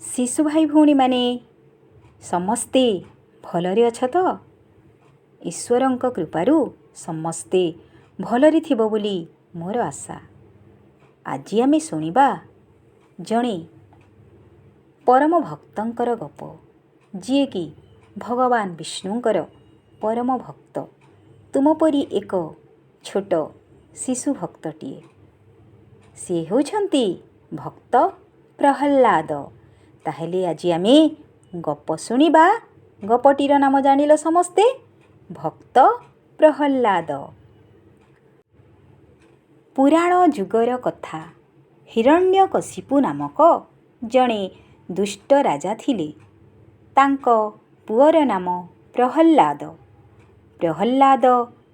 ଶିଶୁ ଭାଇ ଭଉଣୀମାନେ ସମସ୍ତେ ଭଲରେ ଅଛ ତ? ଈଶ୍ୱରଙ୍କ କୃପାରୁ ସମସ୍ତେ ଭଲରେ ଥିବ ବୋଲି ମୋର ଆଶା। ଆଜି ଆମେ ଶୁଣିବା ଜଣେ ପରମ ଭକ୍ତଙ୍କର ଗପ, ଯିଏକି ଭଗବାନ ବିଷ୍ଣୁଙ୍କର ପରମ ଭକ୍ତ। ତୁମ ପରି ଏକ ଛୋଟ ଶିଶୁ ଭକ୍ତଟିଏ। ସିଏ ହେଉଛନ୍ତି ଭକ୍ତ ପ୍ରହଲ୍ଲାଦ। ତାହେଲେ ଆଜି ଆମେ ଗପ ଶୁଣିବା। ଗପଟିର ନାମ ଜାଣିଲ ସମସ୍ତେ, ଭକ୍ତ ପ୍ରହଲ୍ଲାଦ। ପୁରାଣ ଯୁଗର କଥା। ହିରଣ୍ୟକଶିପୁ ନାମକ ଜଣେ ଦୁଷ୍ଟ ରାଜା ଥିଲେ। ତାଙ୍କ ପୁଅର ନାମ ପ୍ରହଲ୍ଲାଦ। ପ୍ରହଲ୍ଲାଦ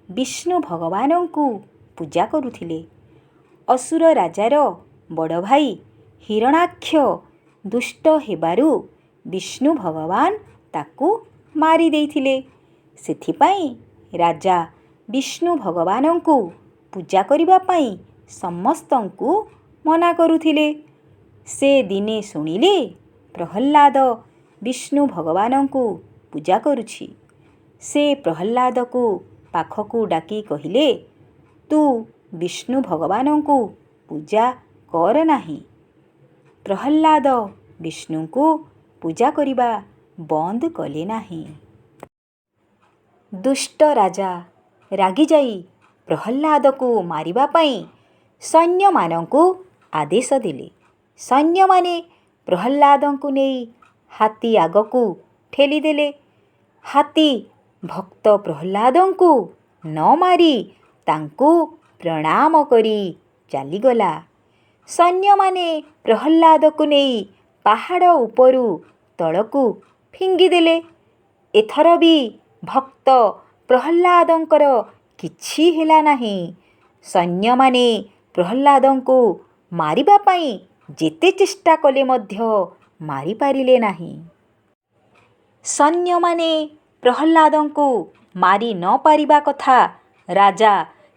ବିଷ୍ଣୁ ଭଗବାନଙ୍କୁ ପୂଜା କରୁଥିଲେ। ଅସୁର ରାଜାର ବଡ଼ ଭାଇ ହିରଣାକ୍ଷ ଦୁଷ୍ଟ ହେବାରୁ ବିଷ୍ଣୁ ଭଗବାନ ତାକୁ ମାରି ଦେଇଥିଲେ। ସେଥିପାଇଁ ରାଜା ବିଷ୍ଣୁ ଭଗବାନଙ୍କୁ ପୂଜା କରିବା ପାଇଁ ସମସ୍ତଙ୍କୁ ମନା କରୁଥିଲେ। ସେ ଦିନେ ଶୁଣିଲେ ପ୍ରହଲ୍ଲାଦ ବିଷ୍ଣୁ ଭଗବାନଙ୍କୁ ପୂଜା କରୁଛି। ସେ ପ୍ରହଲ୍ଲାଦକୁ ପାଖକୁ ଡାକି କହିଲେ, ତୁ ବିଷ୍ଣୁ ଭଗବାନଙ୍କୁ ପୂଜା କର ନାହିଁ। ପ୍ରହଲ୍ଲାଦ ବିଷ୍ଣୁଙ୍କୁ ପୂଜା କରିବା ବନ୍ଦ କଲେ ନାହିଁ। ଦୁଷ୍ଟ ରାଜା ରାଗିଯାଇ ପ୍ରହଲ୍ଲାଦକୁ ମାରିବା ପାଇଁ ସୈନ୍ୟମାନଙ୍କୁ ଆଦେଶ ଦେଲେ। ସୈନ୍ୟମାନେ ପ୍ରହଲ୍ଲାଦଙ୍କୁ ନେଇ ହାତୀ ଆଗକୁ ଠେଲିଦେଲେ। ହାତୀ ଭକ୍ତ ପ୍ରହଲ୍ଲାଦଙ୍କୁ ନ ମାରି ତାଙ୍କୁ ପ୍ରଣାମ କରି ଚାଲିଗଲା। ସୈନ୍ୟମାନେ ପ୍ରହଲ୍ଲାଦକୁ ନେଇ ପାହାଡ଼ ଉପରୁ ତଳକୁ ଫିଙ୍ଗିଦେଲେ। ଏଥର ବି ଭକ୍ତ ପ୍ରହଲ୍ଲାଦଙ୍କର କିଛି ହେଲା ନାହିଁ। ସୈନ୍ୟମାନେ ପ୍ରହଲ୍ଲାଦଙ୍କୁ ମାରିବା ପାଇଁ ଯେତେ ଚେଷ୍ଟା କଲେ ମଧ୍ୟ ମାରିପାରିଲେ ନାହିଁ। ସୈନ୍ୟମାନେ ପ୍ରହଲ୍ଲାଦଙ୍କୁ ମାରି ନ ପାରିବା କଥା ରାଜା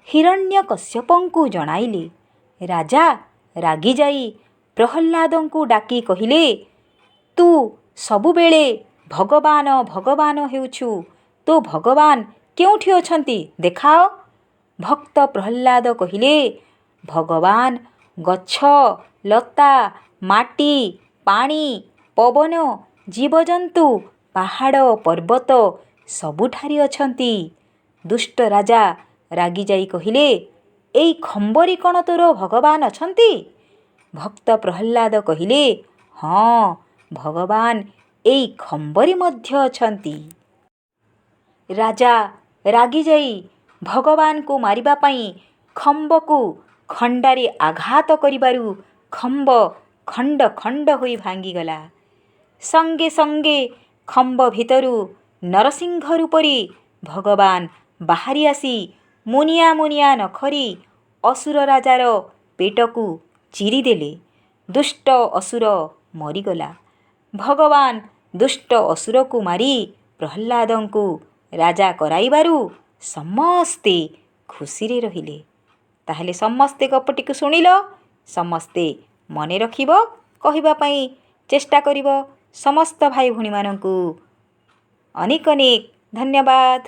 ହିରଣ୍ୟକଶ୍ୟପଙ୍କୁ ଜଣାଇଲେ। ରାଜା ରାଗିଯାଇ ପ୍ରହଲ୍ଲାଦଙ୍କୁ ଡାକି କହିଲେ, ତୁ ସବୁବେଳେ ଭଗବାନ ଭଗବାନ ହେଉଛୁ। ତୋ ଭଗବାନ କେଉଁଠି ଅଛନ୍ତି ଦେଖାଅ। ଭକ୍ତ ପ୍ରହଲ୍ଲାଦ କହିଲେ, ଭଗବାନ ଗଛ, ଲତା, ମାଟି, ପାଣି, ପବନ, ଜୀବଜନ୍ତୁ, ପାହାଡ଼, ପର୍ବତ ସବୁଠାରେ ଅଛନ୍ତି। ଦୁଷ୍ଟ ରାଜା ରାଗିଯାଇ କହିଲେ, ଏଇ ଖମ୍ବରେ କ'ଣ ତୋର ଭଗବାନ ଅଛନ୍ତି? ଭକ୍ତ ପ୍ରହଲ୍ଲାଦ କହିଲେ, ହଁ, ଭଗବାନ ଏଇ ଖମ୍ବରେ ମଧ୍ୟ ଅଛନ୍ତି। ରାଜା ରାଗିଯାଇ ଭଗବାନଙ୍କୁ ମାରିବା ପାଇଁ ଖମ୍ବକୁ ଖଣ୍ଡାରେ ଆଘାତ କରିବାରୁ ଖମ୍ବ ଖଣ୍ଡ ଖଣ୍ଡ ହୋଇ ଭାଙ୍ଗିଗଲା। ସଙ୍ଗେ ସଙ୍ଗେ ଖମ୍ବ ଭିତରୁ ନରସିଂହ ରୂପରେ ଭଗବାନ ବାହାରି ଆସି ମୁନିଆ ମୁନିଆ ନଖରେ ଅସୁର ରାଜାର ପେଟକୁ ଚିରିଦେଲେ। ଦୁଷ୍ଟ ଅସୁର ମରିଗଲା। ଭଗବାନ ଦୁଷ୍ଟ ଅସୁରକୁ ମାରି ପ୍ରହଲ୍ଲାଦଙ୍କୁ ରାଜା କରାଇବାରୁ ସମସ୍ତେ ଖୁସିରେ ରହିଲେ। ତାହେଲେ ସମସ୍ତେ ଗପଟିକୁ ଶୁଣିଲ। ସମସ୍ତେ ମନେ ରଖିବ, କହିବା ପାଇଁ ଚେଷ୍ଟା କରିବ। ସମସ୍ତ ଭାଇ ଭଉଣୀମାନଙ୍କୁ ଅନେକ ଅନେକ ଧନ୍ୟବାଦ।